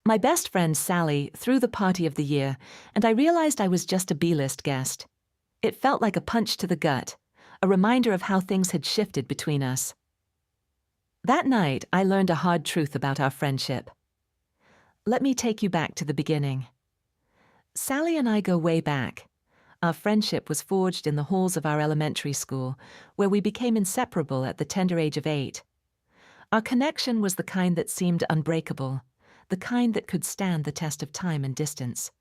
My best friend Sally threw the party of the year, and I realized I was just a B-list guest. It felt like a punch to the gut, a reminder of how things had shifted between us. That night, I learned a hard truth about our friendship. Let me take you back to the beginning. Sally and I go way back. Our friendship was forged in the halls of our elementary school, where we became inseparable at the tender age of 8. Our connection was the kind that seemed unbreakable, the kind that could stand the test of time and distance.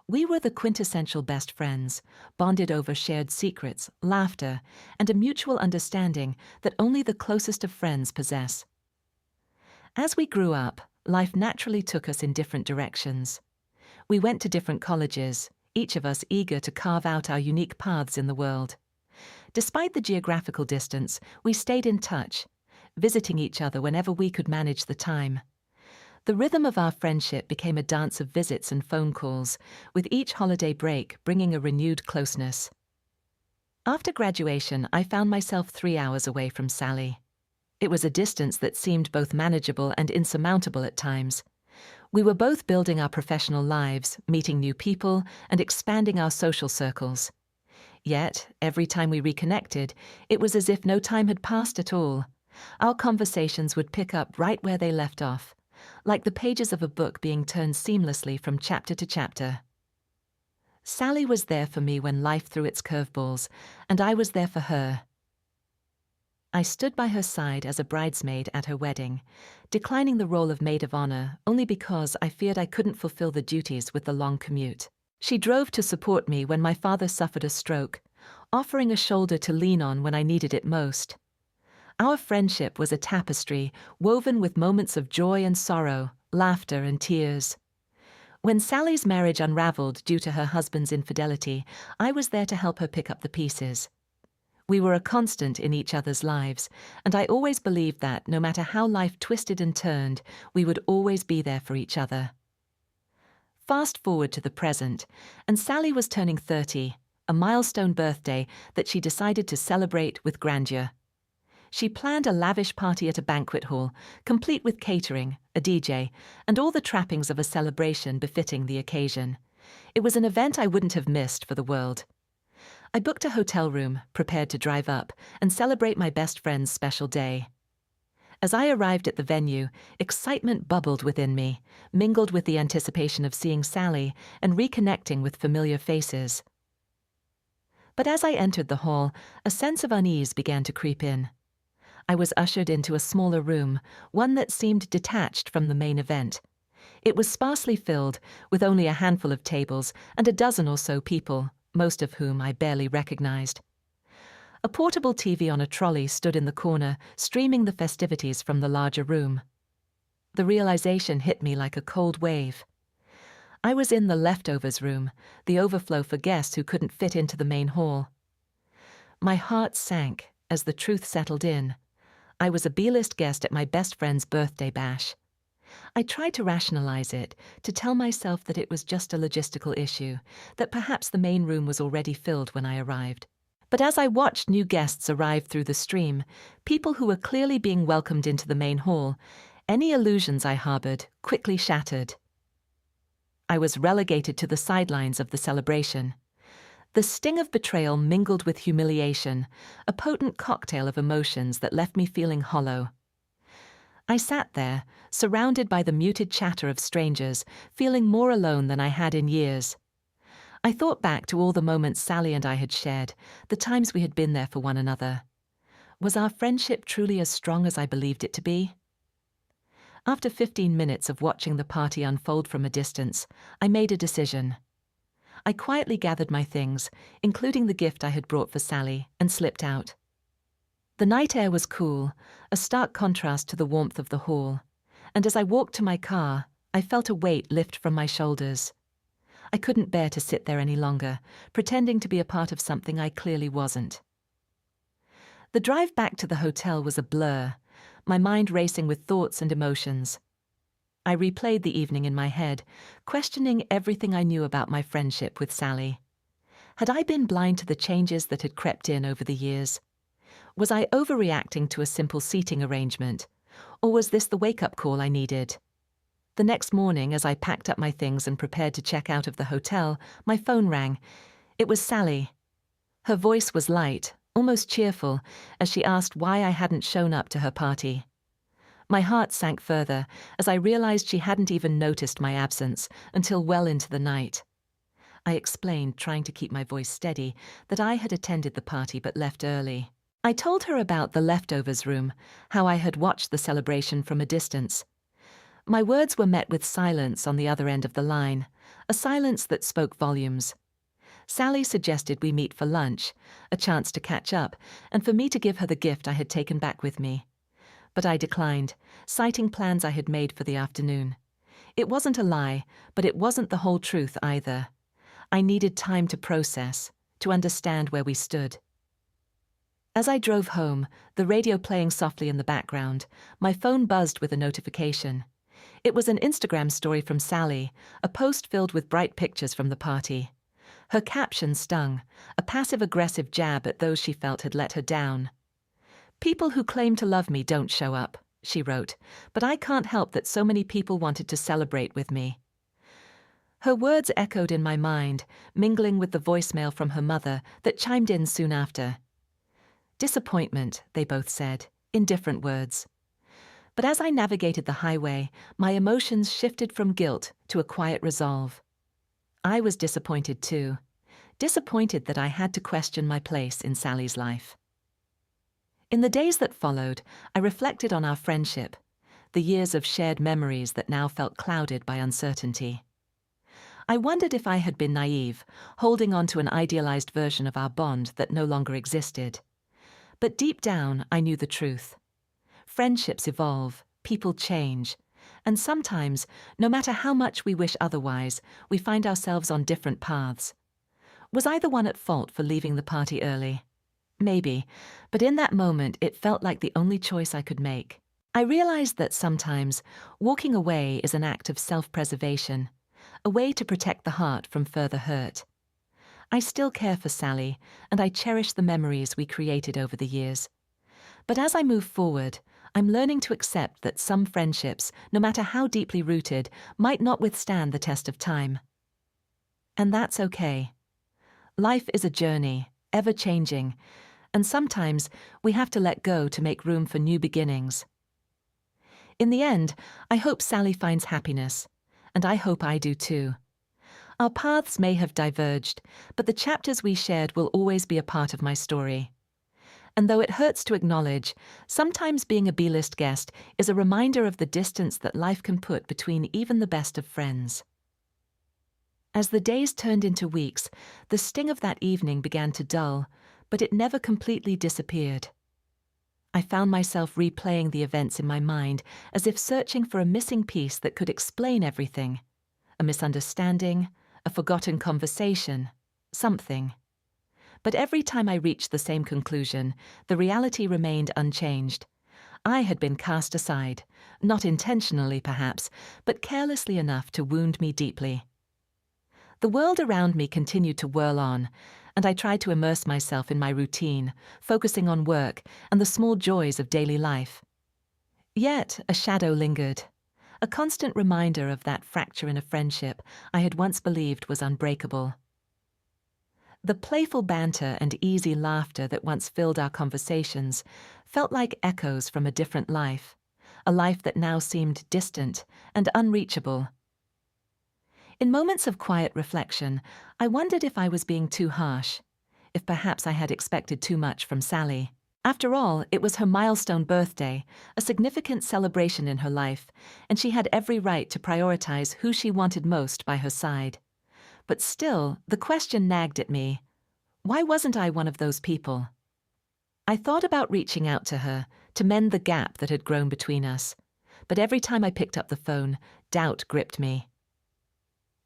We were the quintessential best friends, bonded over shared secrets, laughter, and a mutual understanding that only the closest of friends possess. As we grew up, life naturally took us in different directions. We went to different colleges, each of us eager to carve out our unique paths in the world. Despite the geographical distance, we stayed in touch, visiting each other whenever we could manage the time. The rhythm of our friendship became a dance of visits and phone calls, with each holiday break bringing a renewed closeness. After graduation, I found myself 3 hours away from Sally. It was a distance that seemed both manageable and insurmountable at times. We were both building our professional lives, meeting new people, and expanding our social circles. Yet, every time we reconnected, it was as if no time had passed at all. Our conversations would pick up right where they left off, like the pages of a book being turned seamlessly from chapter to chapter. Sally was there for me when life threw its curveballs, and I was there for her. I stood by her side as a bridesmaid at her wedding, declining the role of maid of honor only because I feared I couldn't fulfill the duties with the long commute. She drove to support me when my father suffered a stroke, offering a shoulder to lean on when I needed it most. Our friendship was a tapestry woven with moments of joy and sorrow, laughter and tears. When Sally's marriage unraveled due to her husband's infidelity, I was there to help her pick up the pieces. We were a constant in each other's lives, and I always believed that, no matter how life twisted and turned, we would always be there for each other. Fast forward to the present, and Sally was turning 30, a milestone birthday that she decided to celebrate with grandeur. She planned a lavish party at a banquet hall, complete with catering, a DJ, and all the trappings of a celebration befitting the occasion. It was an event I wouldn't have missed for the world. I booked a hotel room, prepared to drive up, and celebrate my best friend's special day. As I arrived at the venue, excitement bubbled within me, mingled with the anticipation of seeing Sally and reconnecting with familiar faces. But as I entered the hall, a sense of unease began to creep in. I was ushered into a smaller room, one that seemed detached from the main event. It was sparsely filled, with only a handful of tables and a dozen or so people, most of whom I barely recognized. A portable TV on a trolley stood in the corner, streaming the festivities from the larger room. The realization hit me like a cold wave. I was in the leftovers room, the overflow for guests who couldn't fit into the main hall. My heart sank as the truth settled in. I was a B-list guest at my best friend's birthday bash. I tried to rationalize it, to tell myself that it was just a logistical issue, that perhaps the main room was already filled when I arrived. But as I watched new guests arrive through the stream, people who were clearly being welcomed into the main hall, any illusions I harbored quickly shattered. I was relegated to the sidelines of the celebration. The sting of betrayal mingled with humiliation, a potent cocktail of emotions that left me feeling hollow. I sat there, surrounded by the muted chatter of strangers, feeling more alone than I had in years. I thought back to all the moments Sally and I had shared, the times we had been there for one another. Was our friendship truly as strong as I believed it to be? After 15 minutes of watching the party unfold from a distance, I made a decision. I quietly gathered my things, including the gift I had brought for Sally, and slipped out. The night air was cool, a stark contrast to the warmth of the hall, and as I walked to my car, I felt a weight lift from my shoulders. I couldn't bear to sit there any longer, pretending to be a part of something I clearly wasn't. The drive back to the hotel was a blur, my mind racing with thoughts and emotions. I replayed the evening in my head, questioning everything I knew about my friendship with Sally. Had I been blind to the changes that had crept in over the years? Was I overreacting to a simple seating arrangement, or was this the wake-up call I needed? The next morning, as I packed up my things and prepared to check out of the hotel, my phone rang. It was Sally. Her voice was light, almost cheerful, as she asked why I hadn't shown up to her party. My heart sank further as I realized she hadn't even noticed my absence until well into the night. I explained, trying to keep my voice steady, that I had attended the party but left early. I told her about the leftovers room, how I had watched the celebration from a distance. My words were met with silence on the other end of the line, a silence that spoke volumes. Sally suggested we meet for lunch, a chance to catch up, and for me to give her the gift I had taken back with me. But I declined, citing plans I had made for the afternoon. It wasn't a lie, but it wasn't the whole truth either. I needed time to process, to understand where we stood. As I drove home, the radio playing softly in the background, my phone buzzed with a notification. It was an Instagram story from Sally, a post filled with bright pictures from the party. Her caption stung, a passive-aggressive jab at those she felt had let her down. "People who claim to love me don't show up," she wrote, "but I can't help that so many people wanted to celebrate with me." Her words echoed in my mind, mingling with the voicemail from her mother that chimed in soon after. Disappointment, they both said, in different words. But as I navigated the highway, my emotions shifted from guilt to a quiet resolve. I was disappointed too, disappointed that I had to question my place in Sally's life. In the days that followed, I reflected on our friendship, the years of shared memories that now felt clouded by uncertainty. I wondered if I had been naive, holding on to an idealized version of our bond that no longer existed. But deep down, I knew the truth. Friendships evolve, people change, and sometimes, no matter how much we wish otherwise, we find ourselves on different paths. Was I the one at fault for leaving the party early? Maybe, but in that moment it felt like the only choice I could make. I realized that sometimes walking away is an act of self-preservation, a way to protect the heart from further hurt. I still care for Sally, and I cherish the memories we created over the years. But as I move forward, I'm learning to accept that some friendships, no matter how deeply rooted, might not withstand the test of time. And that's okay. Life is a journey, ever-changing, and sometimes we have to let go to make room for new beginnings. In the end, I hope Sally finds happiness, and I hope I do too. Our paths may have diverged, but the chapters we shared will always be a part of my story. And though it hurts to acknowledge, sometimes being a B-list guest is a reminder of the distance that life can put between even the best of friends. As the days turned into weeks, the sting of that evening began to dull, but it never completely disappeared. I found myself replaying the events in my mind as if searching for a missing piece that could explain everything. A misunderstanding, a forgotten conversation, something. But every time I reached the same conclusion, the reality remained unchanged. I had been cast aside, not intentionally perhaps, but carelessly enough to wound me deeply. The world around me continued to whirl on, and I tried to immerse myself in my routine, focusing on work and the small joys of daily life. Yet a shadow lingered, a constant reminder of that fracture in a friendship I had once believed was unbreakable. The playful banter and easy laughter that once filled our conversations felt like echoes from a different life, a life that now seemed distant and unreachable. In moments of quiet reflection, I wondered if I was being too harsh, if perhaps I had expected too much from Sally. After all, it was her milestone birthday, a significant celebration in her life, and she had every right to prioritize who she wanted most by her side. But still, the question nagged at me. Why wasn't I one of those people? I thought about reaching out to her, to mend the gap that had grown between us. But every time I picked up the phone, doubt gripped me.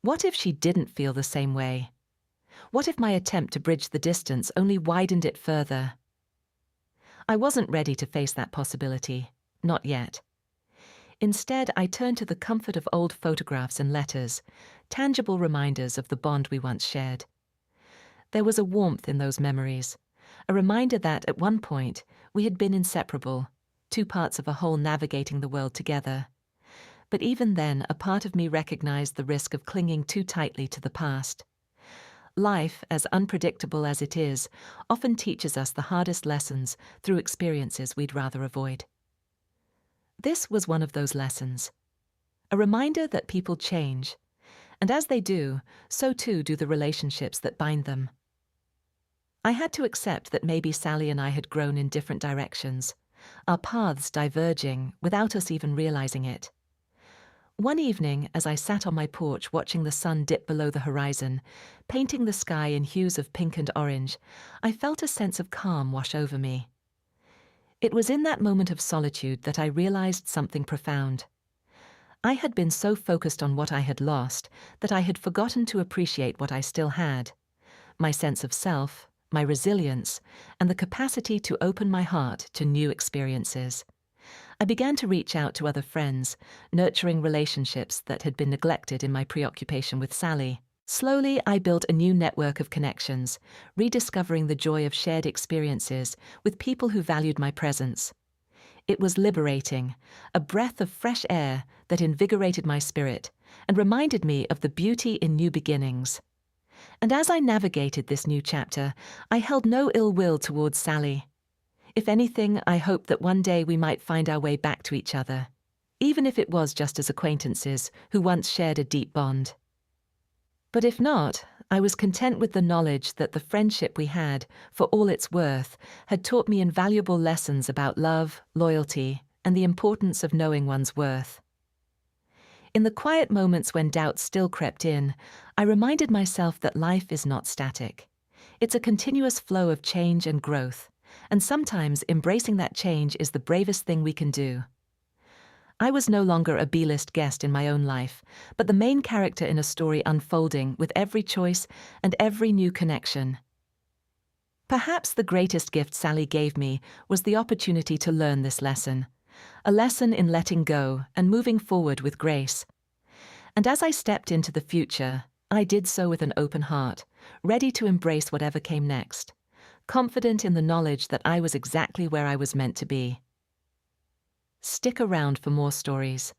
What if she didn't feel the same way? What if my attempt to bridge the distance only widened it further? I wasn't ready to face that possibility, not yet. Instead, I turned to the comfort of old photographs and letters, tangible reminders of the bond we once shared. There was a warmth in those memories, a reminder that, at one point, we had been inseparable, two parts of a whole navigating the world together. But even then, a part of me recognized the risk of clinging too tightly to the past. Life, as unpredictable as it is, often teaches us the hardest lessons through experiences we'd rather avoid. This was one of those lessons. A reminder that people change, and as they do, so too do the relationships that bind them. I had to accept that maybe Sally and I had grown in different directions, our paths diverging without us even realizing it. One evening, as I sat on my porch watching the sun dip below the horizon, painting the sky in hues of pink and orange, I felt a sense of calm wash over me. It was in that moment of solitude that I realized something profound. I had been so focused on what I had lost that I had forgotten to appreciate what I still had: my sense of self, my resilience, and the capacity to open my heart to new experiences. I began to reach out to other friends, nurturing relationships that had been neglected in my preoccupation with Sally. Slowly, I built a new network of connections, rediscovering the joy of shared experiences with people who valued my presence. It was liberating, a breath of fresh air that invigorated my spirit and reminded me of the beauty in new beginnings. And as I navigated this new chapter, I held no ill will towards Sally. If anything, I hoped that one day we might find our way back to each other, even if it was just as acquaintances who once shared a deep bond. But if not, I was content with the knowledge that the friendship we had, for all its worth, had taught me invaluable lessons about love, loyalty, and the importance of knowing one's worth. In the quiet moments when doubt still crept in, I reminded myself that life is not static. It's a continuous flow of change and growth, and sometimes embracing that change is the bravest thing we can do. I was no longer a B-list guest in my own life, but the main character in a story unfolding with every choice and every new connection. Perhaps the greatest gift Sally gave me was the opportunity to learn this lesson, a lesson in letting go and moving forward with grace. And as I stepped into the future, I did so with an open heart, ready to embrace whatever came next, confident in the knowledge that I was exactly where I was meant to be. Stick around for more stories.